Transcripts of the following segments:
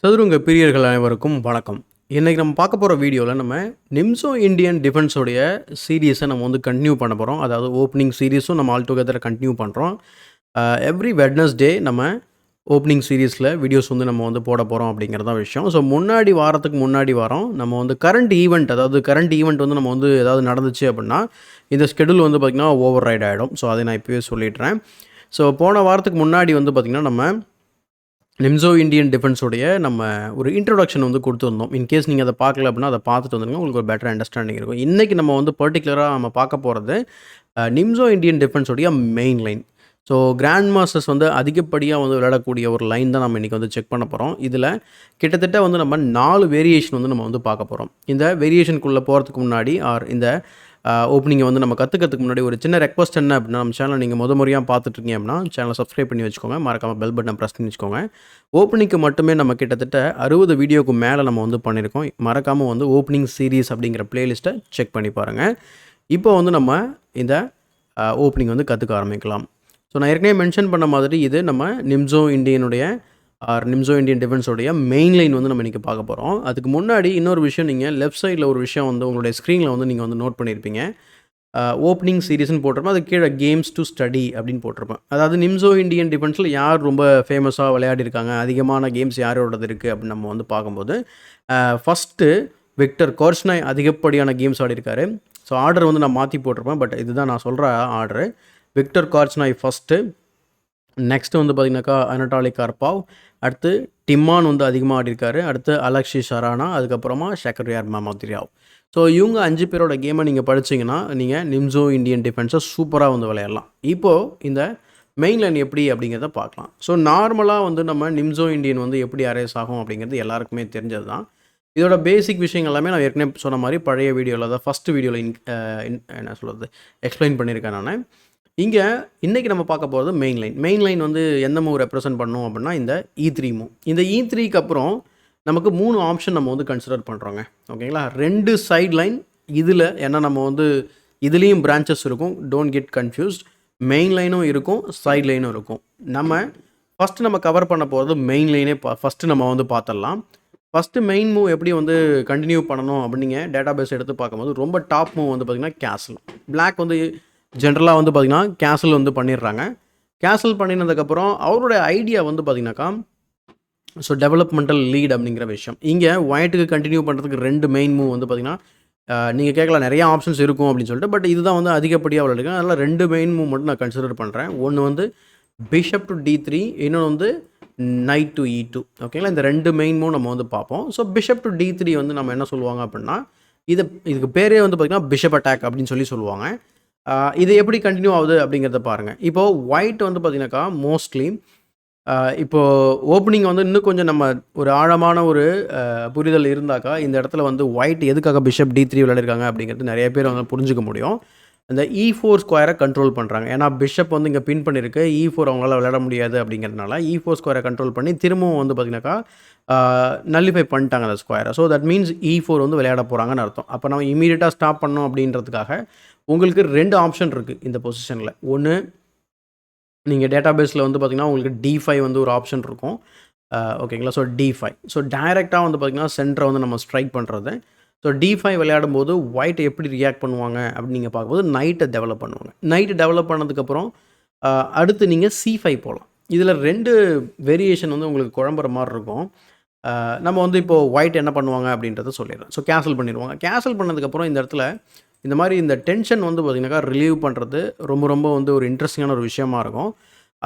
சதுரங்க பிரியர்கள் அனைவருக்கும் வணக்கம். இன்றைக்கி நம்ம பார்க்க போகிற வீடியோவில் நம்ம நிம்சோ இந்தியன் டிஃபென்ஸோடைய சீரீஸை நம்ம வந்து கண்டினியூ பண்ண போகிறோம். அதாவது ஓப்பனிங் சீரீஸும் நம்ம ஆல் டுகெதர் கண்டினியூ பண்ணுறோம். எவ்ரி வெட்னஸ்டே நம்ம ஓப்பனிங் சீரீஸில் வீடியோஸ் வந்து நம்ம வந்து போட போகிறோம் அப்படிங்கிறதான் விஷயம். ஸோ வாரத்துக்கு முன்னாடி வாரம் நம்ம வந்து கரண்ட் ஈவெண்ட் வந்து நம்ம வந்து ஏதாவது நடந்துச்சு அப்படின்னா இந்த ஸ்கெடியூல் வந்து பார்த்திங்கன்னா ஓவர் ரைட் ஆகிடும். ஸோ அதை நான் இப்போவே சொல்லிடுறேன். ஸோ போன வாரத்துக்கு முன்னாடி வந்து பார்த்திங்கன்னா நம்ம நிம்சோ இந்தியன் டிஃபென்ஸோடைய நம்ம ஒரு இன்ட்ரோடக்ஷன் வந்து கொடுத்துருந்தோம். இன்கேஸ் நீங்கள் அதை பார்க்கல அப்படின்னா அதை பார்த்துட்டு வந்துருங்க, உங்களுக்கு ஒரு பெட்டர் அண்டர்ஸ்டாண்டிங் இருக்கும். இன்றைக்கி நம்ம வந்து பர்டிகுலராக நம்ம பார்க்க போகிறது நிம்சோ இந்தியன் டிஃபென்ஸோடைய main line. So grandmasters வந்து அதிகப்படியாக வந்து விளையாடக்கூடிய ஒரு லைன் தான் நம்ம இன்றைக்கி வந்து செக் பண்ண போகிறோம். இதில் கிட்டத்தட்ட வந்து நம்ம 4 வேரியேஷன் வந்து நம்ம வந்து பார்க்க போகிறோம். இந்த வேரியேஷனுக்குள்ளே போகிறதுக்கு முன்னாடி இந்த ஓப்பனிங்கை வந்து நம்ம கற்றுக்கிறதுக்கு முன்னாடி ஒரு சின்ன ரெக்வஸ்ட் என்ன அப்படின்னா, நம்ம சேனலை நீங்கள் முறையாக பார்த்துட்ருக்கீங்க அப்படின்னா சேனலை சப்ஸ்கிரைப் பண்ணி வச்சுக்கோங்க. மறக்காமல் பெல் பட்டன் ப்ரெஸ் பண்ணி வச்சுக்கோங்க. ஓப்பனிங்க்கு மட்டுமே நம்ம கிட்டத்தட்ட 60 வீடியோக்கு மேலே நம்ம வந்து பண்ணியிருக்கோம். மறக்காமல் வந்து ஓப்பனிங் சீரீஸ் அப்படிங்கிற பிளேலிஸ்ட்டை செக் பண்ணி பாருங்கள். இப்போ வந்து நம்ம இந்த ஓப்பனிங் வந்து கற்றுக்க ஆரம்பிக்கலாம். ஸோ நான் ஏற்கனவே மென்ஷன் பண்ண மாதிரி இது நம்ம நிம்சோ இந்தியன் டிஃபென்ஸோடைய மெயின் லைன் வந்து நம்ம இன்றைக்கி பார்க்க போகிறோம். அதுக்கு முன்னாடி இன்னொரு விஷயம், நீங்கள் லெஃப்ட் சைடில் ஒரு விஷயம் வந்து உங்களுடைய ஸ்க்ரீனில் வந்து நீங்கள் வந்து நோட் பண்ணியிருப்பீங்க. ஓப்பனிங் சீரீஸ்னு போட்டிருப்பேன், அது கீழே கேம்ஸ் டு ஸ்டடி அப்படின்னு போட்டிருப்பேன். அதாவது நிம்சோ இந்தியன் டிஃபென்ஸில் யார் ரொம்ப ஃபேமஸாக விளையாடிருக்காங்க, அதிகமான கேம்ஸ் யாரோடது இருக்குது அப்படின்னு நம்ம வந்து பார்க்கும்போது ஃபஸ்ட்டு விக்டர் கோர்ச்னாய் அதிகப்படியான கேம்ஸ் ஆடிருக்காரு. ஸோ ஆர்டர் வந்து நான் மாற்றி போட்டிருப்பேன், பட் இதுதான் நான் சொல்கிற ஆர்டரு. விக்டர் கோர்ச்னாய் ஃபஸ்ட்டு, நெக்ஸ்ட்டு வந்து பார்த்திங்கனாக்கா அனட்டாலி கார்பாவ், அடுத்து டிம்மான் வந்து அதிகமாக ஆடிருக்காரு, அடுத்து அலெக்சி ஷரானா, அதுக்கப்புறமா ஷக்கரியார் மமத்ரியாவ். ஸோ இவங்க 5 பேரோட கேமை நீங்கள் படிச்சிங்கன்னா நீங்கள் நிம்சோ இந்தியன் டிஃபென்ஸை சூப்பராக வந்து விளையாடலாம். இப்போது இந்த மெயின் லைன் எப்படி அப்படிங்கிறத பார்க்கலாம். ஸோ நார்மலாக வந்து நம்ம நிம்சோ இந்தியன் வந்து எப்படி அரேஸ் ஆகும் அப்படிங்கிறது எல்லாருக்குமே தெரிஞ்சது தான். இதோட பேசிக் விஷயங்கள் எல்லாமே நான் ஏற்கனவே சொன்ன மாதிரி பழைய வீடியோவில், அதாவது ஃபஸ்ட்டு வீடியோவில் என்ன சொல்கிறது எக்ஸ்பிளைன் பண்ணியிருக்கேன் நான். இங்கே இன்றைக்கி நம்ம பார்க்க போகிறது மெயின் லைன் வந்து எந்த மூவ் ரெப்ரசென்ட் பண்ணணும் அப்படின்னா இந்த E3 மூவ். இந்த E3க்கு அப்புறம் நமக்கு 3 ஆப்ஷன் நம்ம வந்து கன்சிடர் பண்ணுறோங்க. ஓகேங்களா, 2 சைட் லைன் இதில், ஏன்னா நம்ம வந்து இதுலேயும் பிரான்ச்சஸ் இருக்கும், டோன்ட் கெட் கன்ஃபியூஸ்ட். மெயின் லைனும் இருக்கும், சைட் லைனும் இருக்கும். ஃபஸ்ட்டு நம்ம கவர் பண்ண போகிறது மெயின் லைனே ஃபஸ்ட்டு நம்ம வந்து பார்த்துடலாம். ஃபஸ்ட்டு மெயின் மூவ் எப்படி வந்து கண்டினியூ பண்ணணும் அப்படிங்க டேட்டா பேஸ் எடுத்து பார்க்கும்போது ரொம்ப டாப் மூவ் வந்து பார்த்திங்கன்னா கேசல். பிளாக் வந்து ஜென்ரலாக வந்து பார்த்திங்கன்னா கேசல் வந்து பண்ணிடுறாங்க. கேசல் பண்ணினதுக்கப்புறம் அவருடைய ஐடியா வந்து பார்த்திங்கனாக்கா ஸோ டெவலப்மெண்டல் லீட் அப்படிங்கிற விஷயம். இங்கே ஒயிட்டுக்கு கண்டினியூ பண்ணுறதுக்கு 2 மெயின் மூவ் வந்து பார்த்திங்கன்னா நீங்கள் கேட்கலாம் நிறையா ஆப்ஷன்ஸ் இருக்கும் அப்படின்னு சொல்லிட்டு, பட் இதுதான் வந்து அதிகப்படியாக விளையாடுங்க. அதனால் 2 மெயின் மூவ் மட்டும் நான் கன்சிடர் பண்ணுறேன். ஒன்று வந்து பிஷப் டு D3, இன்னொன்று வந்து நைட் டு E2. ஓகேங்களா, இந்த 2 மெயின் மூவ் நம்ம வந்து பார்ப்போம். ஸோ பிஷப் டு D3 வந்து நம்ம என்ன சொல்லுவாங்க அப்படின்னா, இதுக்கு பேரே வந்து பார்த்திங்கன்னா பிஷப் அட்டாக் அப்படின்னு சொல்லுவாங்க. இது எப்படி கண்டினியூ ஆகுது அப்படிங்கிறத பாருங்கள். இப்போது ஒயிட் வந்து பார்த்திங்கனாக்கா மோஸ்ட்லி இப்போது ஓப்பனிங் வந்து இன்னும் கொஞ்சம் நம்ம ஒரு ஆழமான ஒரு புரிதல் இருந்தாக்கா இந்த இடத்துல வந்து ஒயிட் எதுக்காக பிஷப் D3 விளையாடிருக்காங்க அப்படிங்கிறது நிறைய பேர் வந்து புரிஞ்சுக்க முடியும். இந்த E4 ஸ்கொயரை கண்ட்ரோல் பண்ணுறாங்க. ஏன்னா பிஷப் வந்து இங்கே பின் பண்ணியிருக்கு, E4 அவங்களால விளையாட முடியாது அப்படிங்கிறதுனால E4 ஸ்கொயரை கண்ட்ரோல் பண்ணி திரும்பவும் வந்து பார்த்திங்கனாக்கா நல்லிஃபை பண்ணிட்டாங்க அந்த ஸ்கொயரை. ஸோ தட் மீன்ஸ் E4 வந்து விளையாட போகிறாங்கன்னு அர்த்தம். அப்போ நம்ம இமீடியட்டாக ஸ்டாப் பண்ணோம் அப்படின்றதுக்காக உங்களுக்கு 2 ஆப்ஷன் இருக்குது இந்த பொசிஷனில். ஒன்று, நீங்கள் டேட்டா பேஸில் வந்து பார்த்திங்கன்னா உங்களுக்கு D5 வந்து ஒரு ஆப்ஷன் இருக்கும். ஓகேங்களா, ஸோ D5. ஸோ டைரெக்டாக வந்து பார்த்திங்கன்னா சென்டரை வந்து நம்ம ஸ்ட்ரைக் பண்ணுறது. ஸோ D5 விளையாடும்போது ஒயிட் எப்படி ரியாக்ட் பண்ணுவாங்க அப்படின்னு நீங்கள் பார்க்கும்போது நைட்டை டெவலப் பண்ணுவாங்க. நைட்டு டெவலப் பண்ணதுக்கப்புறம் அடுத்து நீங்கள் C5 போகலாம். இதில் 2 வேரியேஷன் வந்து உங்களுக்கு குழம்புற மாதிரி இருக்கும். நம்ம வந்து இப்போது ஒயிட் என்ன பண்ணுவாங்க அப்படின்றத சொல்லிடுறேன். ஸோ கேன்சல் பண்ணிடுவாங்க. கேன்சல் பண்ணதுக்கப்புறம் இந்த இடத்துல இந்த மாதிரி இந்த டென்ஷன் வந்து பார்த்திங்கனாக்கா ரிலீவ் பண்ணுறது ரொம்ப வந்து ஒரு இன்ட்ரெஸ்டிங்கான ஒரு விஷயமா இருக்கும்.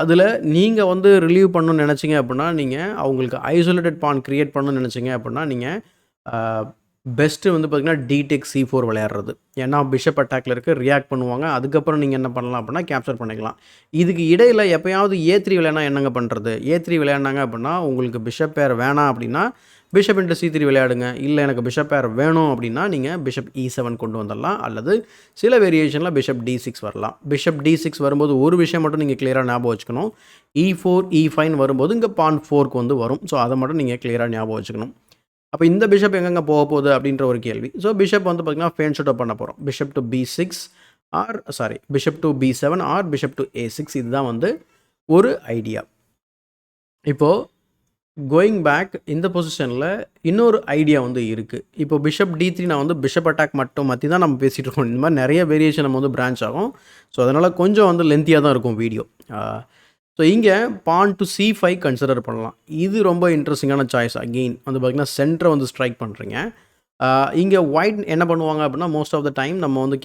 அதில் நீங்கள் வந்து ரிலீவ் பண்ணணும்னு நினச்சிங்க அப்படின்னா, நீங்கள் அவங்களுக்கு ஐசோலேட்டட் பான் க்ரியேட் பண்ணணும்னு நினச்சிங்க அப்படின்னா நீங்கள் பெஸ்ட்டு வந்து பார்த்திங்கன்னா D-Take C4 விளையாடுறது. ஏன்னா பிஷப் அட்டாக்ல இருக்குது, ரியாக்ட் பண்ணுவாங்க. அதுக்கப்புறம் நீங்கள் என்ன பண்ணலாம் அப்படின்னா கேப்சர் பண்ணிக்கலாம். இதுக்கு இடையில் எப்போயாவது A3 விளையாடினா என்னங்க பண்ணுறது? A3 விளையாடினாங்க அப்படின்னா உங்களுக்கு பிஷப் பேர் வேணாம் அப்படின்னா பிஷப் இன்ட்டு C3 விளையாடுங்க. இல்லை எனக்கு பிஷப் பேர் வேணும் அப்படின்னா நீங்கள் பிஷப் E7 கொண்டு வந்துடலாம். அல்லது சில வேரியேஷனில் பிஷப் D6 வரலாம். பிஷப் D6 வரும்போது ஒரு விஷயம் மட்டும் நீங்கள் கிளியராக ஞாபகம் வச்சுக்கணும். E4 E5 வரும்போது இங்கே பான் 4க்கு வந்து வரும். ஸோ அதை மட்டும் நீங்கள் கிளியராக ஞாபகம் வச்சுக்கணும். அப்போ இந்த பிஷப் எங்கெங்கே போக போகுது அப்படின்ற ஒரு கேள்வி. ஸோ பிஷப் வந்து பார்த்திங்கன்னா ஃபேன் ஷூட் பண்ண போகிறோம். Bishop to B7 or bishop to A6. இதுதான் வந்து ஒரு ஐடியா. இப்போது கோயிங் பேக் இந்த பொசிஷனில் இன்னொரு ஐடியா வந்து இருக்குது. இப்போ பிஷப் D3 நான் வந்து பிஷப் அட்டாக் மட்டும் மாற்றி தான் நம்ம பேசிகிட்டு இருக்கோம். இந்த மாதிரி நிறைய வேரியேஷன் நம்ம வந்து பிரான்ச் ஆகும். ஸோ அதனால் கொஞ்சம் வந்து லென்த்தியாக தான் இருக்கும் வீடியோ. ஸோ இங்கே பான் டு C5 கன்சிடர் பண்ணலாம். இது ரொம்ப இன்ட்ரெஸ்டிங்கான சாய்ஸ். அகெயின் வந்து பார்த்திங்கன்னா சென்டரை வந்து ஸ்ட்ரைக் பண்ணுறீங்க. இங்கே ஒயிட் என்ன பண்ணுவாங்க அப்படின்னா மோஸ்ட் ஆஃப் த டைம் நம்ம வந்து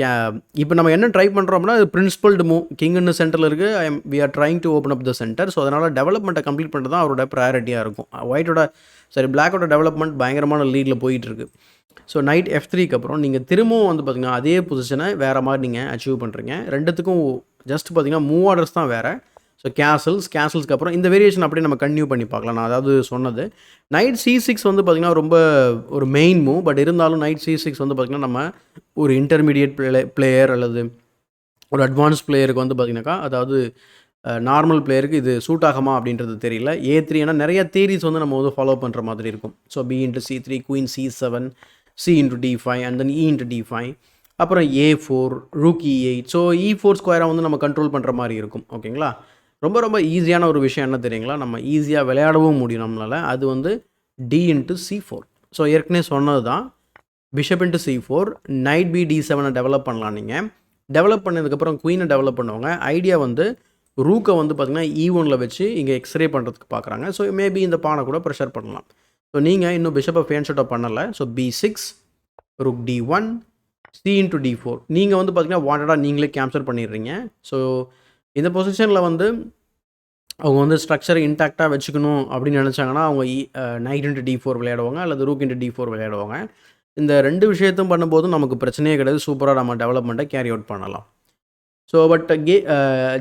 இப்போ நம்ம என்ன ட்ரை பண்ணுறோம் அப்படின்னா பிரின்சிபல்டு மூவ் கிங்னு சென்டரில் இருக்குது. We are trying to open up the center. So அதனால் டெவலப்மெண்ட்டை கம்ப்ளீட் பண்ணுறது தான் அவரோட ப்ரையாரிட்டியாக இருக்கும். ஒயிட்டோட பிளாக்கோட டெவலப்மெண்ட் பயங்கரமான லீடில் போயிட்டுருக்கு. ஸோ நைட் F3க்கு அப்புறம் நீங்கள் திரும்பவும் வந்து பார்த்திங்கன்னா அதே பொசிஷனை வேறு மாதிரி நீங்கள் அச்சீவ் பண்ணுறீங்க. ரெண்டுத்துக்கும் ஜஸ்ட் பார்த்திங்கன்னா மூவ் ஆர்டர்ஸ் தான் வேறு. ஸோ கேசல்ஸ்க்கு அப்புறம் இந்த வேரியேஷன் அப்படியே நம்ம கன்டினியூ பண்ணி பார்க்கலாம். நான் அதாவது சொன்னது நைட் C6 வந்து பார்த்திங்கன்னா ரொம்ப ஒரு மெயின் மூவ். பட் இருந்தாலும் நைட் C6 வந்து பார்த்திங்கன்னா நம்ம ஒரு இன்டர்மீடியட் பிளேயர் அல்லது ஒரு அட்வான்ஸ் பிளேயருக்கு வந்து பார்த்திங்கனாக்கா அதாவது நார்மல் பிளேயருக்கு இது சூட் ஆகுமா அப்படின்றது தெரியல. A3 ஏன்னா நிறைய தியரிஸ் வந்து நம்ம வந்து ஃபாலோ பண்ணுற மாதிரி இருக்கும். So B into C3, queen C7, C into D5 and then E into D5, அப்புறம் A4, rook E8. So E4 ஸ்கொயராக வந்து நம்ம கண்ட்ரோல் பண்ணுற மாதிரி இருக்கும். ஓகேங்களா? ரொம்ப ரொம்ப ஈஸியான ஒரு விஷயம் என்ன தெரியுங்களா? நம்ம ஈஸியாக விளையாடவும் முடியும் நம்மளால். அது வந்து D into C4. ஸோ ஏற்கனவே சொன்னது தான் bishop into C4, night B D7 develop பண்ணலாம். நீங்கள் டெவலப் பண்ணதுக்கப்புறம் குயினை டெவலப் பண்ணுவாங்க. ஐடியா வந்து ரூக்கை வந்து பார்த்திங்கன்னா E1ல் வச்சு இங்கே எக்ஸ்ரே பண்ணுறதுக்கு பார்க்குறாங்க. ஸோ மேபி இந்த பானை கூட ப்ரெஷர் பண்ணலாம். ஸோ நீங்கள் இன்னும் பிஷப்பை ஃபேன் ஷூட்டப் பண்ணலை. So B6, rook D1, C into D4. நீங்கள் வந்து பார்த்திங்கன்னா வாண்டடாக நீங்களே கேப்சர் பண்ணிடுறீங்க. ஸோ இந்த பொசிஷனில் வந்து அவங்க வந்து ஸ்ட்ரக்சரை இன்டாக்டாக வச்சுக்கணும் அப்படின்னு நினச்சாங்கன்னா அவங்க நைட் இன்ட்டு D4 விளையாடுவாங்க அல்லது ரூக் இன்ட்டு D4 விளையாடுவாங்க. இந்த ரெண்டு விஷயத்தும் பண்ணும்போது நமக்கு பிரச்சனையே கிடையாது. சூப்பராக நம்ம டெவலப்மெண்ட்டை கேரி அவுட் பண்ணலாம். ஸோ பட்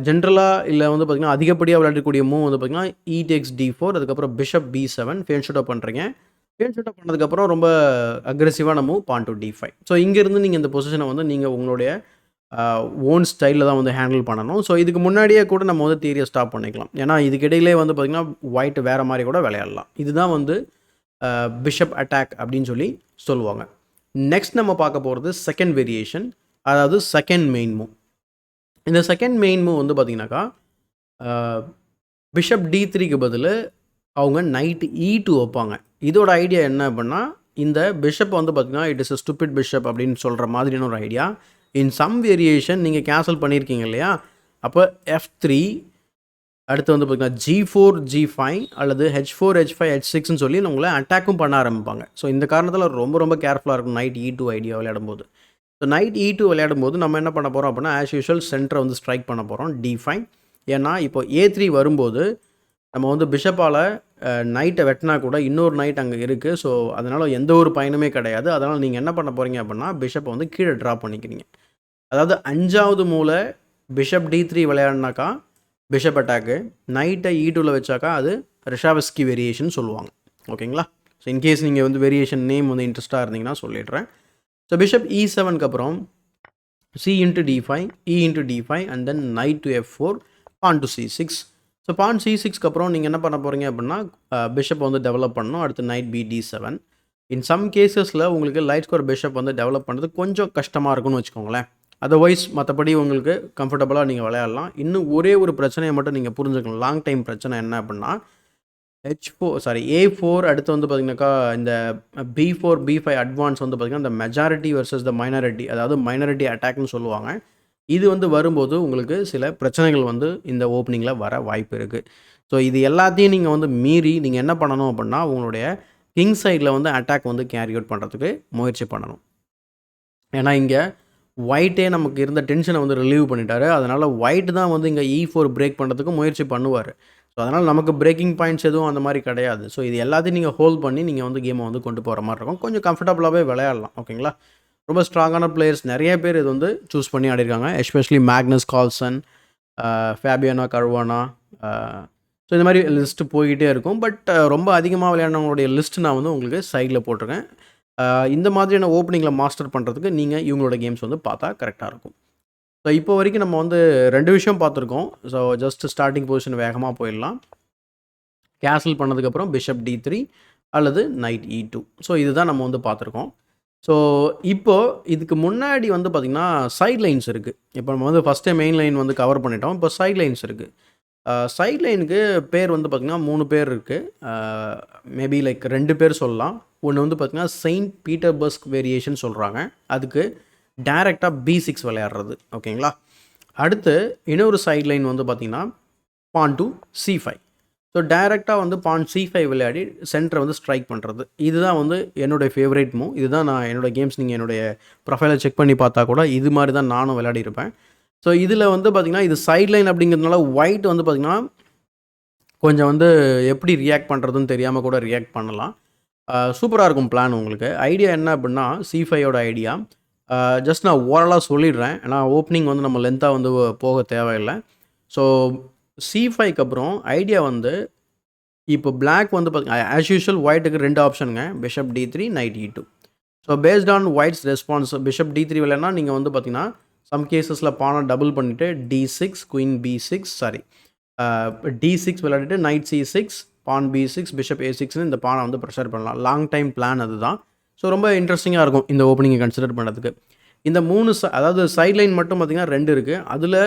ஜென்ரலாக இல்லை வந்து பார்த்திங்கன்னா அதிகப்படியாக விளையாடக்கூடிய மூவ் வந்து பார்த்திங்கன்னா E takes D4, அதுக்கப்புறம் பிஷப் B7 ஃபேன் ஷூட்டப் பண்ணுறீங்க. ஃபேன் ஷூட்டப் பண்ணதுக்கப்புறம் ரொம்ப அக்ரெசிவான move pawn to D5. So இங்கேருந்து நீங்கள் இந்த பொசிஷனை வந்து நீங்கள் உங்களுடைய ஓன் ஸ்டைலில் தான் வந்து ஹேண்டில் பண்ணணும். ஸோ இதுக்கு முன்னாடியே கூட நம்ம வந்து தியரியை ஸ்டாப் பண்ணிக்கலாம். ஏன்னா இதுக்கிடையிலே வந்து பார்த்திங்கன்னா ஒயிட் வேறு மாதிரி கூட விளையாடலாம். இதுதான் வந்து பிஷப் அட்டாக் அப்படின்னு சொல்லி சொல்லுவாங்க. நெக்ஸ்ட் நம்ம பார்க்க போகிறது செகண்ட் வேரியேஷன், அதாவது செகண்ட் மெயின் மூவ். இந்த செகண்ட் மெயின் மூவ் வந்து பார்த்திங்கனாக்கா பிஷப் D3க்கு பதில் அவங்க நைட் E2 வைப்பாங்க. இதோட ஐடியா என்ன அப்படின்னா இந்த பிஷப் வந்து பார்த்திங்கன்னா it is a stupid bishop அப்படின்னு சொல்கிற மாதிரியான ஒரு ஐடியா. இன் சம் வேரியேஷன் நீங்கள் கேன்சல் பண்ணியிருக்கீங்க இல்லையா? அப்போ F3 அடுத்து வந்து பார்த்திங்கன்னா G4, G5 அல்லது H4, H5, H6ன்னு சொல்லி உங்களை அட்டாக்கும் பண்ண ஆரம்பிப்பாங்க. ஸோ இந்த காரணத்தில் ரொம்ப ரொம்ப கேர்ஃபுல்லாக இருக்கும் நைட் E2 ஐடியா விளையாடும்போது. ஸோ நைட் E2 விளையாடும்போது நம்ம என்ன பண்ண போகிறோம் அப்படின்னா ஆஸ் யூஷுவல் சென்டரை வந்து ஸ்ட்ரைக் பண்ண போகிறோம் D5. ஏன்னா இப்போ A3 வரும்போது நம்ம வந்து பிஷப்பால் நைட்டை வெட்டினா கூட இன்னொரு நைட் அங்கே இருக்குது. ஸோ அதனால் எந்த ஒரு பயனுமே கிடையாது. அதனால் நீங்கள் என்ன பண்ண போகிறீங்க அப்படின்னா பிஷப்பை வந்து கீழே ட்ரா பண்ணிக்கிறீங்க. அதாவது 5வது மூல பிஷப் D3 விளையாடினாக்கா பிஷப் அட்டாக்கு, நைட்டை E2வில் வச்சாக்கா அது ரிஷாவஸ்கி வேரியேஷன் சொல்லுவாங்க. ஓகேங்களா? ஸோ இன்கேஸ் நீங்கள் வந்து வேரியேஷன் நேம் வந்து இன்ட்ரெஸ்ட்டாக இருந்தீங்கன்னா சொல்லிடுறேன். ஸோ பிஷப் E7க்கு அப்புறம் C into D5, E into D5 and then knight to F4, pawn to C6. So pawn C6க்கு அப்புறம் நீங்கள் என்ன பண்ண போகிறீங்க அப்படின்னா பிஷப் வந்து டெவலப் பண்ணணும். அடுத்து knight B D7. In some கேசஸில் உங்களுக்கு லைட் ஸ்கோர் பிஷப் வந்து டெவலப் பண்ணுறது கொஞ்சம் கஷ்டமாக இருக்குன்னு வச்சுக்கோங்களேன். அதர்வைஸ் மற்றபடி உங்களுக்கு கம்ஃபர்டபுளாக நீங்கள் விளையாடலாம். இன்னும் ஒரே ஒரு பிரச்சனையை மட்டும் நீங்கள் புரிஞ்சுக்கணும். லாங் டைம் பிரச்சனை என்ன அப்படின்னா A4 அடுத்து வந்து பார்த்திங்கனாக்கா இந்த B4, B5 அட்வான்ஸ் வந்து பார்த்திங்கன்னா இந்த மெஜாரிட்டி வர்சஸ் த மைனாரிட்டி, அதாவது மைனாரிட்டி அட்டாக்னு சொல்லுவாங்க. இது வந்து வரும்போது உங்களுக்கு சில பிரச்சனைகள் வந்து இந்த ஓப்பனிங்கில் வர வாய்ப்பு இருக்குது. ஸோ இது எல்லாத்தையும் நீங்கள் வந்து மீறி நீங்கள் என்ன பண்ணணும் அப்படின்னா உங்களுடைய கிங் சைடில் வந்து அட்டாக் வந்து கேரி அவுட் பண்ணுறதுக்கு முயற்சி பண்ணணும். ஏன்னா இங்கே ஒயிட்டே நமக்கு இருந்த டென்ஷனை வந்து ரிலீவ் பண்ணிட்டாரு. அதனால் ஒயிட் தான் வந்து இங்கே E4 பிரேக் பண்ணுறதுக்கு முயற்சி பண்ணுவார். ஸோ அதனால் நமக்கு பிரேக்கிங் பாயிண்ட்ஸ் எதுவும் அந்த மாதிரி கிடையாது. ஸோ இது எல்லாத்தையும் நீங்கள் ஹோல்ட் பண்ணி நீங்கள் வந்து கேமை வந்து கொண்டு போகிற மாதிரி இருக்கும். கொஞ்சம் கம்ஃபர்டபுளாகவே விளையாடலாம். ஓகேங்களா? ரொம்ப ஸ்ட்ராங்கான பிளேயர்ஸ் நிறைய பேர் இது வந்து சூஸ் பண்ணி ஆடிருக்காங்க. Especially Magnus Carlsen, ஃபேபியானா கருவானா. ஸோ இந்த மாதிரி லிஸ்ட்டு போய்கிட்டே இருக்கும். பட் ரொம்ப அதிகமாக விளையாடினவங்களுடைய லிஸ்ட்டு நான் வந்து உங்களுக்கு சைடில் போட்டிருக்கேன். இந்த மாதிரியான ஓப்பனிங்கில் மாஸ்டர் பண்ணுறதுக்கு நீங்கள் இவங்களோட கேம்ஸ் வந்து பார்த்தா கரெக்டாக இருக்கும். ஸோ இப்போ வரைக்கும் நம்ம வந்து 2 விஷயம் பார்த்துருக்கோம். ஸோ ஜஸ்ட் ஸ்டார்டிங் பொசிஷன் வேகமாக போயிடலாம். கேன்சல் பண்ணதுக்கப்புறம் பிஷப் D3 அல்லது நைட் E2. ஸோ இதுதான் நம்ம வந்து பார்த்துருக்கோம். ஸோ இப்போது இதுக்கு முன்னாடி வந்து பார்த்திங்கன்னா சைட் லைன்ஸ் இருக்குது. இப்போ நம்ம வந்து ஃபஸ்ட்டே மெயின் லைன் வந்து கவர் பண்ணிட்டோம். இப்போ சைட் லைன்ஸ் இருக்குது. சைட் லைனுக்கு பேர் வந்து பார்த்திங்கன்னா 3 பேர் இருக்குது. மேபி லைக் 2 பேர் சொல்லலாம். ஒன்று வந்து பார்த்திங்கன்னா செயின்ட் பீட்டர்பர்க் வேரியேஷன் சொல்கிறாங்க. அதுக்கு டைரெக்டாக B6 விளையாடுறது. ஓகேங்களா. அடுத்து இன்னொரு சைட் லைன் வந்து பார்த்திங்கன்னா பான் டு C5. ஸோ டைரெக்டாக வந்து பான் C5 விளையாடி சென்டரை வந்து ஸ்ட்ரைக் பண்ணுறது. இதுதான் வந்து என்னுடைய ஃபேவரேட் மூவ். இதுதான் நான் என்னோடய கேம்ஸ் நீங்கள் என்னுடைய ப்ரொஃபைலை செக் பண்ணி பார்த்தா கூட இது மாதிரி தான் நானும் விளையாடிருப்பேன். ஸோ இதில் வந்து பார்த்திங்கன்னா இது சைட் லைன் அப்படிங்கிறதுனால ஒயிட் வந்து பார்த்திங்கன்னா கொஞ்சம் வந்து எப்படி ரியாக்ட் பண்ணுறதுன்னு தெரியாமல் கூட ரியாக்ட் பண்ணலாம். சூப்பராக இருக்கும் பிளான் உங்களுக்கு. ஐடியா என்ன அப்படின்னா C5யோட ஐடியா ஜஸ்ட் நான் ஓரலாக சொல்லிடுறேன். ஏன்னா ஓப்பனிங் வந்து நம்ம லென்த்தாக வந்து போக தேவையில்லை. ஸோ C5க்கு அப்புறம் ஐடியா வந்து இப்போ பிளாக் வந்து பார்த்தீங்கன்னா ஆஸ் யூஷுவல் ஒயிட்டுக்கு 2 ஆப்ஷனுங்க. Bishop D3, knight E2. So based on white's response bishop D3 விளையாடினா நீங்கள் வந்து பார்த்தீங்கன்னா சம் கேசஸில் பானை டபுள் பண்ணிவிட்டு D6, queen B6 sorry D6 விளையாடிட்டு நைட் C6, பான் B6, பிஷப் A6ன்னு இந்த பானை வந்து ப்ரெஷர் பண்ணலாம். லாங் டைம் பிளான் அதுதான். ஸோ ரொம்ப இன்ட்ரெஸ்டிங்காக இருக்கும் இந்த ஓப்பனிங்கை கன்சிடர் பண்ணுறதுக்கு. இந்த 3 அதாவது சைட் லைன் மட்டும் பார்த்திங்கன்னா 2 இருக்குது. அதில்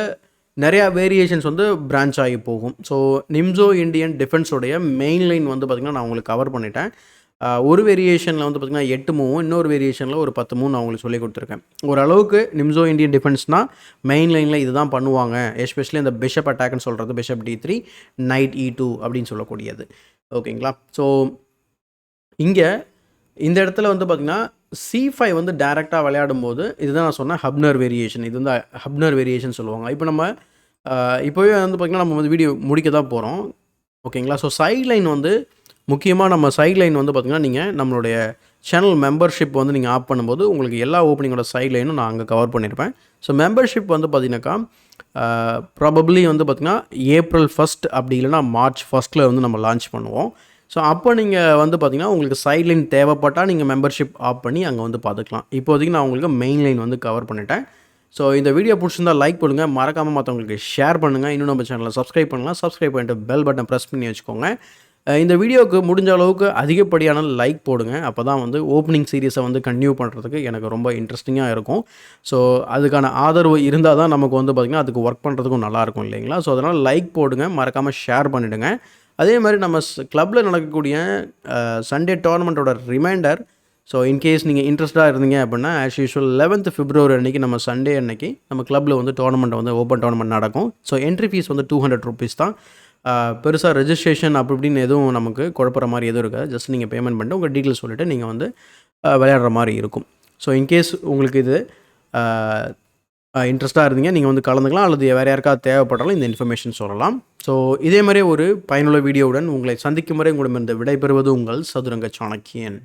நிறையா வேரியேஷன்ஸ் வந்து பிரான்ச் ஆகி போகும். ஸோ நிம்சோ இண்டியன் டிஃபென்ஸோடைய மெயின் லைன் வந்து பார்த்திங்கன்னா நான் உங்களுக்கு கவர் பண்ணிட்டேன். ஒரு வேரியேஷனில் வந்து பார்த்திங்கன்னா 8 மூவும், இன்னொரு வேரியேஷனில் ஒரு 10 மூவ் நான் உங்களுக்கு சொல்லி கொடுத்துருக்கேன். ஓரளவுக்கு நிம்சோ இண்டியன் டிஃபென்ஸ்னால் மெயின் லைனில் இது தான் பண்ணுவாங்க. எஸ்பெஷலி இந்த பிஷப் அட்டாக்னு சொல்கிறது பிஷப் D3, நைட் E2 அப்படின்னு சொல்லக்கூடியது. ஓகேங்களா. ஸோ இங்கே இந்த இடத்துல வந்து பார்த்திங்கன்னா C5 வந்து டைரெக்டாக விளையாடும்போது இதுதான் நான் சொன்னேன் ஹப்னர் வேரியேஷன். இது வந்து ஹப்னர் வேரியேஷன் சொல்லுவாங்க. இப்போ நம்ம இப்போவே வந்து பார்த்திங்கன்னா நம்ம வந்து வீடியோ முடிக்க தான் போகிறோம். ஓகேங்களா. ஸோ சைட் லைன் வந்து முக்கியமாக நம்ம சைட் லைன் வந்து பார்த்திங்கன்னா நீங்கள் நம்மளுடைய சேனல் மெம்பர்ஷிப் வந்து நீங்கள் ஆப் பண்ணும்போது உங்களுக்கு எல்லா ஓப்பனிங்கோட சைட் லைனும் நான் அங்கே கவர் பண்ணியிருப்பேன். ஸோ மெம்பர்ஷிப் வந்து பார்த்திங்கனாக்கா ப்ராபப்ளி வந்து பார்த்திங்கன்னா April 1 அப்படி இல்லைனா March 1 வந்து நம்ம லான்ச் பண்ணுவோம். ஸோ அப்போ நீங்கள் வந்து பார்த்திங்கன்னா உங்களுக்கு சைட் லைன் தேவைப்பட்டால் நீங்கள் மெம்பர்ஷிப் ஆப் பண்ணி அங்கே வந்து பார்த்துக்கலாம். இப்போதைக்கு நான் உங்களுக்கு மெயின் லைன் வந்து கவர் பண்ணிட்டேன். ஸோ இந்த வீடியோ பிடிச்சிருந்தா லைக் பண்ணுங்கள், மறக்காமல் மற்றவங்களுக்கு ஷேர் பண்ணுங்கள். இன்னும் நம்ம சேனலை சப்ஸ்கிரைப் பண்ணலாம். சப்ஸ்கிரைப் பண்ணிட்டு பெல் பட்டன் ப்ரெஸ் பண்ணி வச்சுக்கோங்க. இந்த வீடியோவுக்கு முடிஞ்ச அளவுக்கு அதிகப்படியான லைக் போடுங்க. அப்போ தான் வந்து ஓப்பனிங் சீரீஸை வந்து கன்டினியூ பண்ணுறதுக்கு எனக்கு ரொம்ப இன்ட்ரெஸ்டிங்காக இருக்கும். ஸோ அதுக்கான ஆதரவு இருந்தால் தான் நமக்கு வந்து பார்த்திங்கன்னா அதுக்கு ஒர்க் பண்ணுறதுக்கும் நல்லாயிருக்கும் இல்லைங்களா. ஸோ அதனால் லைக் போடுங்க, மறக்காமல் ஷேர் பண்ணிவிடுங்க. அதே மாதிரி நம்ம கிளப்பில் நடக்கக்கூடிய சண்டே டோர்னமெண்ட்டோட ரிமைண்டர். ஸோ இன்கேஸ் நீங்கள் இன்ட்ரெஸ்ட்டாக இருந்தீங்க அப்படின்னா ஆஸ் யூஷுவல் 11th February அன்றைக்கி நம்ம சண்டே அன்றைக்கி நம்ம கிளப்பில் வந்து டோர்னமெண்ட் வந்து ஓப்பன் டோர்னமெண்ட் நடக்கும். ஸோ என்ட்ரி ஃபீஸ் வந்து 200 rupees தான். பெருசாக ரெஜிஸ்ட்ரேஷன் அப்படி இப்படின்னு எதுவும் நமக்கு குழப்புற மாதிரி எதுவும் இருக்காது. ஜஸ்ட் நீங்கள் பேமெண்ட் பண்ணிட்டு உங்கள் டீட்டெயில்ஸ் சொல்லிவிட்டு நீங்கள் வந்து விளையாடுற மாதிரி இருக்கும். ஸோ இன்கேஸ் உங்களுக்கு இது இன்ட்ரெஸ்ட்டாக இருந்தீங்க நீங்கள் வந்து கலந்துக்கலாம், அல்லது வேறு யாருக்காவது தேவைப்பட்டாலும் இந்த இன்ஃபர்மேஷன் சொல்லலாம். ஸோ இதே மாதிரி ஒரு பயனுள்ள வீடியோவுடன் உங்களை சந்திக்கும் வரை உங்களிடமிருந்து விடைபெறுவது உங்கள் சதுரங்க சாணக்கியன்.